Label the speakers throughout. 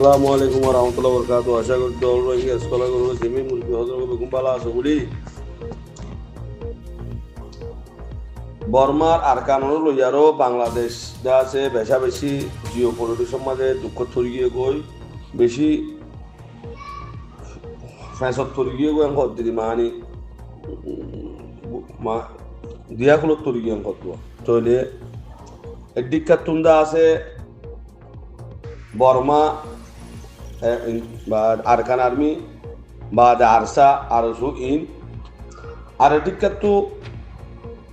Speaker 1: আসসালামু আলাইকুম ওয়া রাহমাতুল্লাহি ওয়া বারাকাতুহু। আশা করি দল রোহিঙ্গা স্কলারগুলো জমি মুরগি হজরত গুম্বালা আছে বলি বর্মার আরকানর লইয়ারও বাংলাদেশ যা আছে বেশা বেশি জিও পলিটিক্সের মাঝে দুঃখ থরিয়ে গই বেশি ফ্যাসত থরিয়ে গই অঙ্ক দিদি মানি মা দিয়াকুলো থরিয়ে অঙ্ক তৈলে এদিককার তুন্দা আছে বর্মা বা আরকান আর্মি বা আরসা আরসু ইন আর এদিককার তো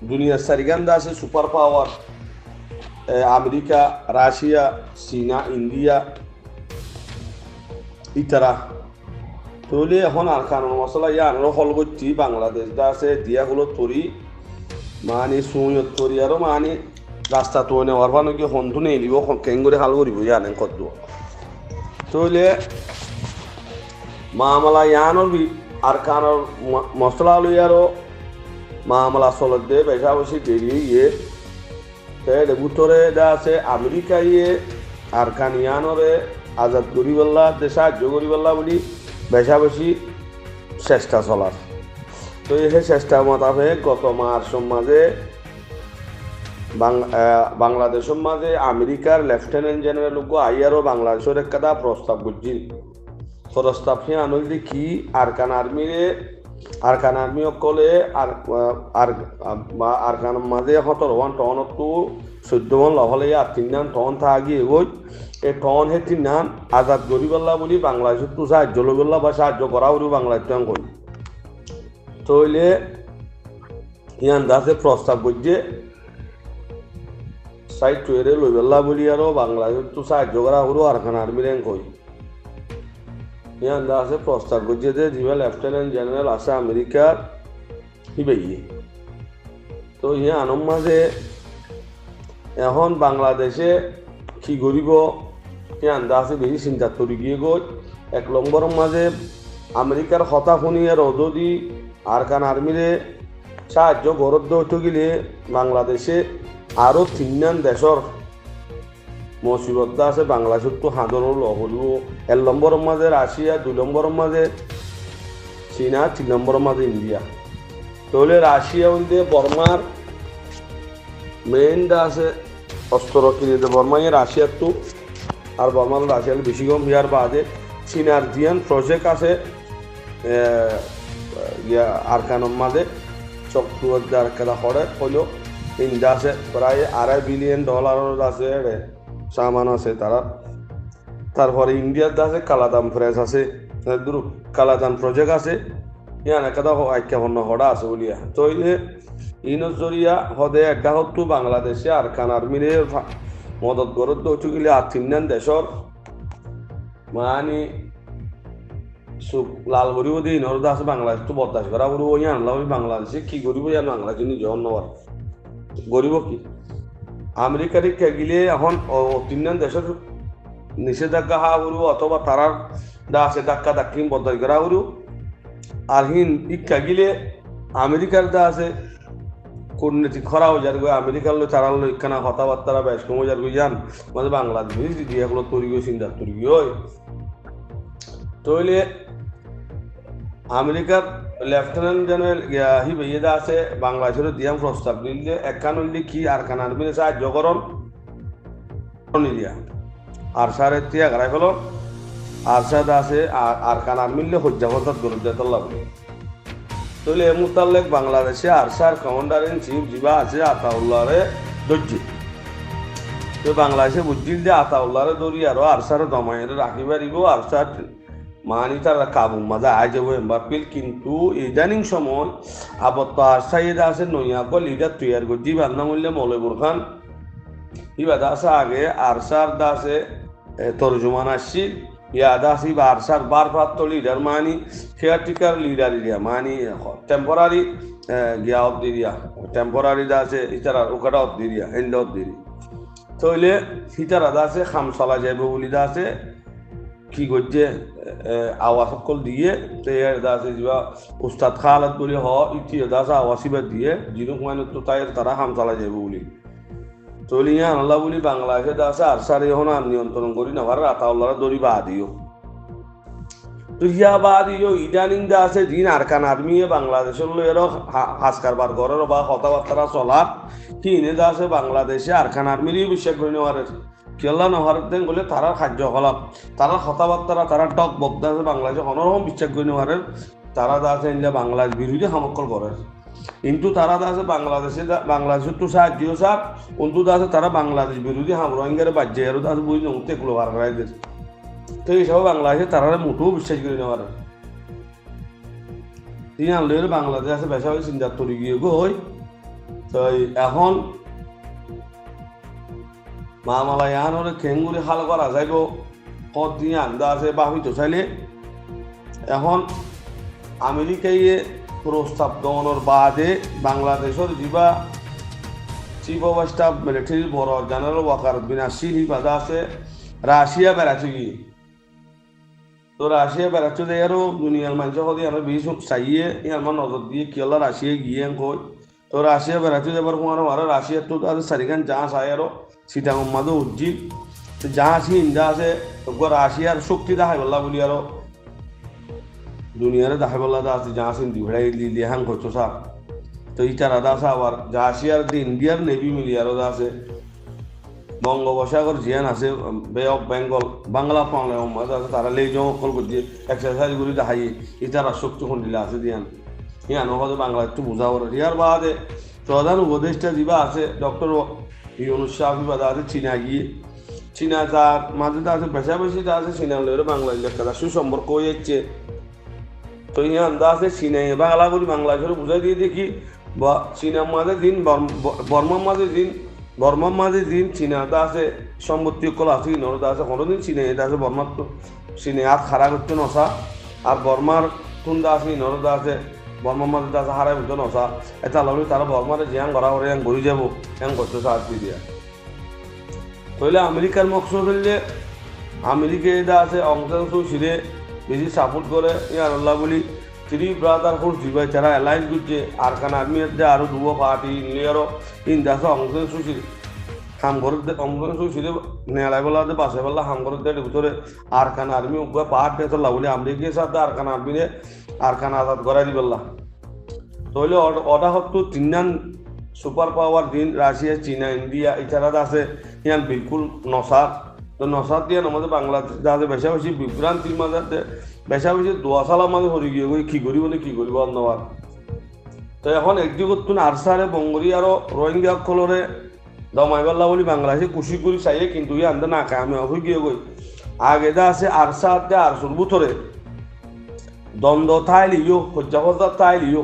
Speaker 1: দুনিয়ার সারিগান্দা আছে সুপার পাওয়ার আমেরিকা রাশিয়া চীনা ইন্ডিয়া ইতারা তাহলে এখন আর কানুন মশলা ইয়া আনলো হল করছি বাংলাদেশ দা আছে দিয়াগুলো তরি মানে সুইয়ত তরি আরও মানে রাস্তা তো নেওয়ার পর নাকি হন্তু নেই দিব কেন করে হাল করিব ইয়ানেন কত তাহলে মামলা ইয়ানোর আর কানোর মশলা লইয়ারও মামলা চলত দে বেশা বেশি দেরি ইয়ে বুতরে দা আছে আমেরিকা ইয়ে আর কানিয়ানরে আজাদ করিবল্লা দে সাহায্য করিবল্লা বলি বেশা বেশি চেষ্টা চলার তো এই চেষ্টা মোতাবেক গত মার্চ মাঝে বাংলাদেশের মাঝে আমেরিকার লেফটেন্যান্ট জেনারেল আইয়ারও বাংলাদেশের একটা প্রস্তাব বুঝছিল প্রস্তাব সে আনলি কি আরকান আর্মি অকলে আরকান মাঝে 17 টনতো 14 লহলে আর 3 টন থাকি এগোই এই টন হে 3 আজাদ গরিবাল্লা বলি বাংলাদেশের তো সাহায্য লইবল্লা বা সাহায্য করা হল বাংলাদেশ কই তইলে ইয়ান দাসে প্রস্তাব করছে সাইড টুয়েরে লইবল্লা বলি আরও বাংলাদেশ তো সাহায্য করা হল আরকান আর্মি রেঙ্ক কই ইয়ান দাসে প্রস্তাব করছে যে যিবা লেফটেন্যান্ট জেনারেল আছে আমেরিকার হিবাইয়ে তো ইয়ে আনম মাঝে এখন বাংলাদেশে কি করিব ইয়ান দাসে বেশি চিন্তা করি গিয়ে গই 1 নম্বরের মাঝে আমেরিকার কথা শুনিয়ে রদি আরকান আর্মিরে সাহায্য গরদ্দ হইতে গেলে বাংলাদেশে আরও 3 দেশের মুসিবত আছে বাংলাদেশের তো হাজারও লহরিব 1 নম্বরের মাঝে রাশিয়া 2 নম্বরের মাঝে চীনা 3 নম্বরের মাঝে ইন্ডিয়া তাহলে রাশিয়া বলতে বর্মার মেইন আছে অস্ত্র কিনে বর্মা রাশিয়ার তো আর বর্মার রাশিয়ার বেশি কম ইয়ার বাদে চীনার জিয়ান প্রজেক্ট আছে আরকানের মাঝে চক্রবর্তী কেদা করে হইল ইন্ডিয়া আছে প্রায় $2.5 বিলিয়ন আছে সামান আছে তারা তারপরে ইন্ডিয়ার আছে কালাদাম ফ্রেস আছে কালাদাম প্রজেক্ট আছে ইয়ান একটা আখ্যাপন্ন হড়া আছে বলিয়া তো ইনর জরিয়া হদে একটা হতো বাংলাদেশে আরকান আর্মিরে মদত গরত হইতে গেলে আর 3 দেশের মানে লাল করিব দিয়ে ইনর আছে বাংলাদেশ তো বদাস করা করবো ইয়ান বাংলাদেশে কি করিব ইয়ান বাংলাদেশ নিজে অন্যবার গরিব কি আমেরিকারে কে গিলে এখন 3 দেশের নিষেধাজ্ঞা হা করব অথবা তারার দা আছে ধাক্কা ধাক্কি বদাস করা করব আর হিন ইকা গিলে আমেরিকার দা আছে কূটনীতি খরা হয়ে যার আমেরিকার লোক তারার লোক ইখানা কথাবার্তা বেশ কম হয়ে যার যান মানে বাংলাদেশ দিয়ে এগুলো তৈরি গিয়ে চিন্তা তৈরি গিয়ে তৈলে আমেরিকার লেফটেন্যান্ট জেনারেল হিবেদা আছে বাংলাদেশের দিয়াম প্রস্তাব নিলে একানলি কি আরকান আর্মির সাহায্য করন নিলিয়া আর সারে তিয়া গাড়াই ফেল আর সাদ আছে আরকান আর্মিলে হজ্জাবতার দরজা লাগবে তাহলে এ মোতালেক বাংলাদেশে আরসার কমান্ডার ইন চিফ যিবা আছে আতাউল্লাহরে দর্জি তো বাংলাদেশে বুঝিল যে আতাউল্লাহরে দৌড়ি আরো আরসার দমাইরে রাখি পারিব আরসার মানি তারা কাবু মাজা আই যাব এমবাপিল কিন্তু ইদানিং সময় আবত্ত আরসাইদা আছে নইয়াক লিডার তৈয়ার করছি বান্না মূল্যে মৌলবুর খান ইবাদা আছে আগে আরসার দাসে তর্জমান আসছি ইয়াদাসি বা আরসার বারপ্রাপ্ত লিডার মানি কেয়ারটেকার লিডার এরিয়া মানি টেম্পোরারি গিয়া অফ দিরিয়া টেম্পোরারি দাসে ইতারা ওকাটা অফ দিরিয়া এন্ড অফ দিরি তইলে ইতারা দাসে খামসালা যাইব বলি দাসে কি করছে আওয়াজ সকল দিয়ে দাসে যা উস্তাদ খালাত বলি হ ইতি দাসে আওয়াসিবা দিয়ে যিনি মানে তো তাই তারা খামসালা যাইব বলি চলিয়া আল্লাহ বলি বাংলাদেশে আছে আর সার এখন আর নিয়ন্ত্রণ করি না ভার আতাউল্লাহ দড়ি বা দিও তো ইয়া বা দিও ইদানিং দা আছে দিন আরকান আর্মি বাংলাদেশের লয়েরও হাজ কারবার করার বা কথাবার্তা চলার কি এনে দা আছে বাংলাদেশে আরকান আর্মিরই বিশ্বাস করে নেওয়ার কেলা নহর দেন বলে তারা কার্যকলাপ তারা কথাবার্তা তারা টক বক্তা আছে বাংলাদেশে অনরকম বিশ্বাস করে নেওয়ার তারা দা আছে বাংলাদেশ বিরোধী সামক্কল করে কিন্তু তারা আছে বাংলাদেশের তো সাহায্য সার অন্তু আছে তারা বাংলাদেশ বিরোধী রোহিঙ্গার বাজ্যে আর আছে বুঝি নমতে এগুলো বার করাই দিয়েছে তো এইসব বাংলাদেশে তারা মোটেও বিশ্বাস করে নেওয়ার তিনি আনলে বাংলাদেশ আছে বেশা হয়ে চিন্তা তৈরি গিয়ে গো হই তো এখন মামালা ইয়ান হলে খেঙ্গুরি হাল করা যাইব কত দিন আন্দা আছে বা হইতো চাইলে এখন আমেরিকায় প্রস্তাব দমনের বাদে বাংলাদেশের যা চিফ অফ স্টাফ মিলিটারি বড় জেনারেল ওয়াকার বিনাশিল বাধা আছে রাশিয়া বেড়াচ্ছে গিয়ে তো রাশিয়া বেড়াচ্ছে যে আরো দুনিয়ার মানুষ হতে আরো বেশি চাইয়ে আমার নজর দিয়ে কি হলো রাশিয়া গিয়ে কই তো রাশিয়া বেড়াচ্ছে যাবার কোনো আরো রাশিয়ার তো তাদের সারিখান জাহাজ আয় আরো সীতাঙ্গম মাদে উজ্জিল জাহাজ ইন্দা আছে রাশিয়ার শক্তি দেখাই বললা বলি আরো দুনিয়ারে দেখাই বললা আছে জাহাজ ইন্দি ভেড়াই দিয়ে হাং করছো স্যার তো ইটার আদা আছে আবার রাশিয়ার ইন্ডিয়ার নেভি মিলিয়ারও আছে বঙ্গোপসাগর জিয়ান আছে বে অফ বেঙ্গল বাংলা পাংলা আছে তারা লেই জঙ্কল করছে এক্সারসাইজ করে দেখাই ইটারা শক্তি খন্ডিলা আছে দিয়ান ইয়ান হয়তো বাংলা একটু বোঝা করে ইয়ার বাদে প্রধান উপদেষ্টা যা আছে ডক্টর ইউনুস শাহি বাদা আছে চীনা গিয়ে চীনা তার মাঝে আছে বেশাবেশি আছে চীনা হলে বাংলাদেশ লেখা সুসম্পর্ক হয়ে যাচ্ছে তো ইয়ে আন্দা আছে চীনা বাংলা করি বাংলাদেশের বুঝাই দিয়ে দেখি বা চীনার মাঝে দিন বর্মার মাঝে দিন চীনাটা আছে সম্পত্তি কল আছে নরদা আছে কোনোদিন চীনে এটা আছে বর্মার তো চীনে আর খারাপ করতে নসা আর বর্মার কুন্দা আছে নরদা আছে বর্মার মাঝে আছে হারাই করতে নসা এটা লাগলে তারা বর্মারে জিয়াং করা করে ঘুরে যাবো এম করতে সাহায্য দিয়া তাহলে আমেরিকার মকসদ হইলে আমেরিকা এটা আছে অংশান সুশিরে বেশি সাপোর্ট করে ইয়ার আল্লাহ বলি থ্রি ব্রাদারহুড জিবাই তারা অ্যালায়েন্স করছে আরকান আর্মির যে আরো দুবো পার্টি নিয়ারও ইন্দাস অংশান সুশির হাম করতে অংশান সুশিরে নেলাই বলাতে বাসে বললা হাম করতে ভিতরে আরকান আর্মি উপ পাহাড় পেতে বলে আমেরিকার সাথে আরকান আর্মিরে আরকান আজাদ করাই দিবেল্লা তাহলে ওটা হতো তিনজন সুপার পাওয়ার দিন রাশিয়া চীনা ইন্ডিয়া এছাড়া আছে ইয়ান বিলকুল নসার তো নসার দিয়ে আমাদের বাংলাদেশ যাতে বেশা বেশি বিভ্রান্তির মাঝে বেশা বেশি দোয়া সালার মাঝে হরি গিয়ে কি করি বলে কি করিব অন্যবার তো এখন একদিকে আরসারে বঙ্গরি আরো রোহিঙ্গা কলরে দমাইবাল্লা বলি বাংলাদেশে খুশি করি চাইয়ে কিন্তু ই আনতে না খায় আমি হয়ে গিয়ে গই আগে যা আছে আরসাতে আরসুর ভিতরে দ্বন্দ্ব থাইলিও হজ্জা থাইলিও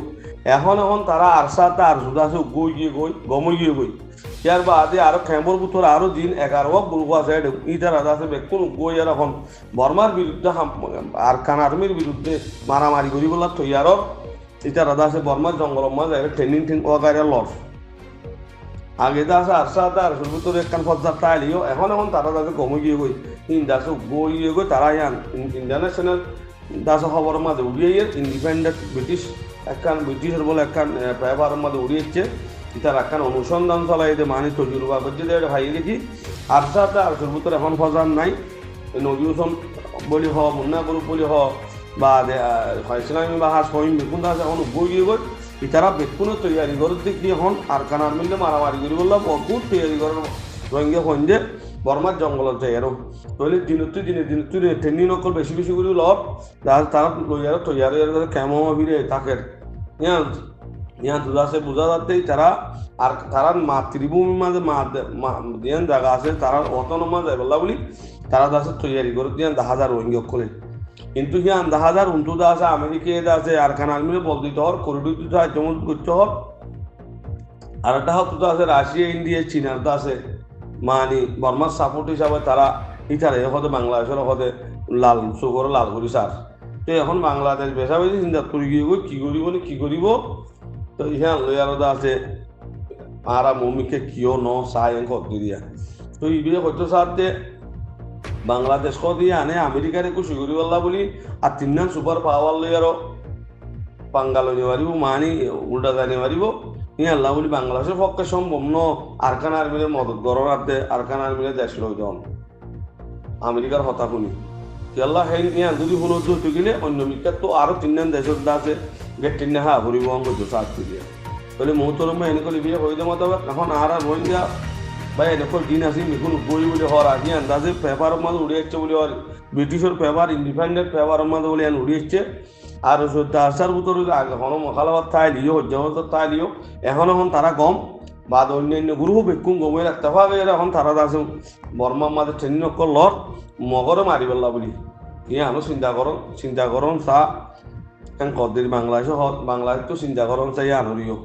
Speaker 1: এখন তারা আরসাতে আরসুদ আছে গই গমই গিয়ে গই ইয়ার বাদে আরো খেমর ভিতরে আরো দিন 11 গ্রুপ আছে ইটার আদা আছে বেকুন গই আর এখন বর্মার বিরুদ্ধে আরকান আর্মির বিরুদ্ধে মারামারি করি বলা তৈয়ারর ইটার আদা আছে বর্মার জঙ্গল মাঝে ট্রেনিং ওগাইরা লস আগে যা আছে আরসাতে আরসুর ভিতরে একখান ফজ্জার তাইলিও এখন তারা যাতে গমই গিয়ে গই ইন্দাসে গই তারা ইয়ান ইন্টারন্যাশনাল দাসে খবরের মাঝে উড়িয়ে ইন্ডিপেন্ডেন্ট ব্রিটিশের বলে একখান পেপারের মাঝে উড়িয়েছে তার একখান অনুসন্ধান চলাই মানে তজুরবা করছে ভাই দেখি আরসাতে আরসুর ভিতরে এখন ফজার নাই নবী হোসেন বলি হ মুন্না গ্রুপ বলি হ বা ইসলামী বা হাস ফহিম বেকুন আছে এখন গিয়ে গই তারা বেকুনে তৈরি করে দেখি এখন আরকান আর্মিলে মারামারি করি বললাম বহুত তৈরি করার রোহিঙ্গা ফন্দে বর্মার জঙ্গলত যাই আর তাহলে দিনে ট্রেনিং নকল বেশি করে লব তারা লইয়ার তৈরি কেমন ফিরে থাকে ইয়া দুদাসে বোঝা যাতেই তারা আর তারা মাতৃভূমির মাঝে দিয়ান জায়গা আছে তারা অতন মাঝে বললা বলি তারা দাসে তৈরি করে দিয়ান 10,000 রোহিঙ্গা করে কিন্তু ইয়ান 10,000 উন্তুদা আছে আমেরিকা আছে আরকান আর্মিরে বল দিতে হর করিডোর দিতে হয় যেমন করতে হর আর একটা হতো আছে রাশিয়া ইন্ডিয়া চীনার আছে মানে বর্মার সাপোর্ট হিসাবে তারা ইটারে হতে বাংলাদেশের হতে লাল চোখর লাল করি সার তো এখন বাংলাদেশ বেশা বেশি চিন্তা করি গিয়ে কি করিব তো ইহা লয়ারদা আছে আরা মমিকে কিয় ন চাই করি দিয়া তো ইবিলে হয়তো সাথে বাংলাদেশ দিয়ে আনে আমেরিকার একটু সুগরি বললা বলি আর তিনজন সুপার পাওয়ার লয়ারও পাঙ্গাল নিয়ে পারিব মানি উল্টা জানি পারিব ই আল্লাহ বলি বাংলাদেশের পক্ষে সম্ভব ন আরকান আর্মির মদত গড়র আর্ধে আরকান আর্মির দেশ লই দন আমেরিকার হতা শুনি আল্লাহ সেই ইয়া যদি শুনো তো গেলে অন্য বিখ্যাত তো আরো তিনজন দেশের আছে যে তিন হা পরিবহন করছো সাত দিয়ে বলে মৌতরম এনেকে লিবিয়ে হয়ে দেওয়া তবে এখন আর রোহিঙ্গা বা এনেকর দিন আসি মিখুন বই বলে হওয়ার আগে আন্দাজে পেপারের মাঝে উড়ে যাচ্ছে বলে হওয়ার ব্রিটিশের পেপার ইন্ডিপেন্ডেন্ট পেপারের মাঝে বলে উড়ে যাচ্ছে আর তার ভিতরে এখনো মখালাবাদ তাই লিও হজ্জাবাদ তাই লিও এখন তারা কম বা অন্যান্য গ্রুপ বেকুম গমের তেফা এখন তারা আছে বর্মার মাঝে ট্রেনিং লর মগরে মারি পেলা বলি ইয়ে আমি চিন্তা করন চা কদিন বাংলাদেশ তো চিন্তা করন চাই আনরিও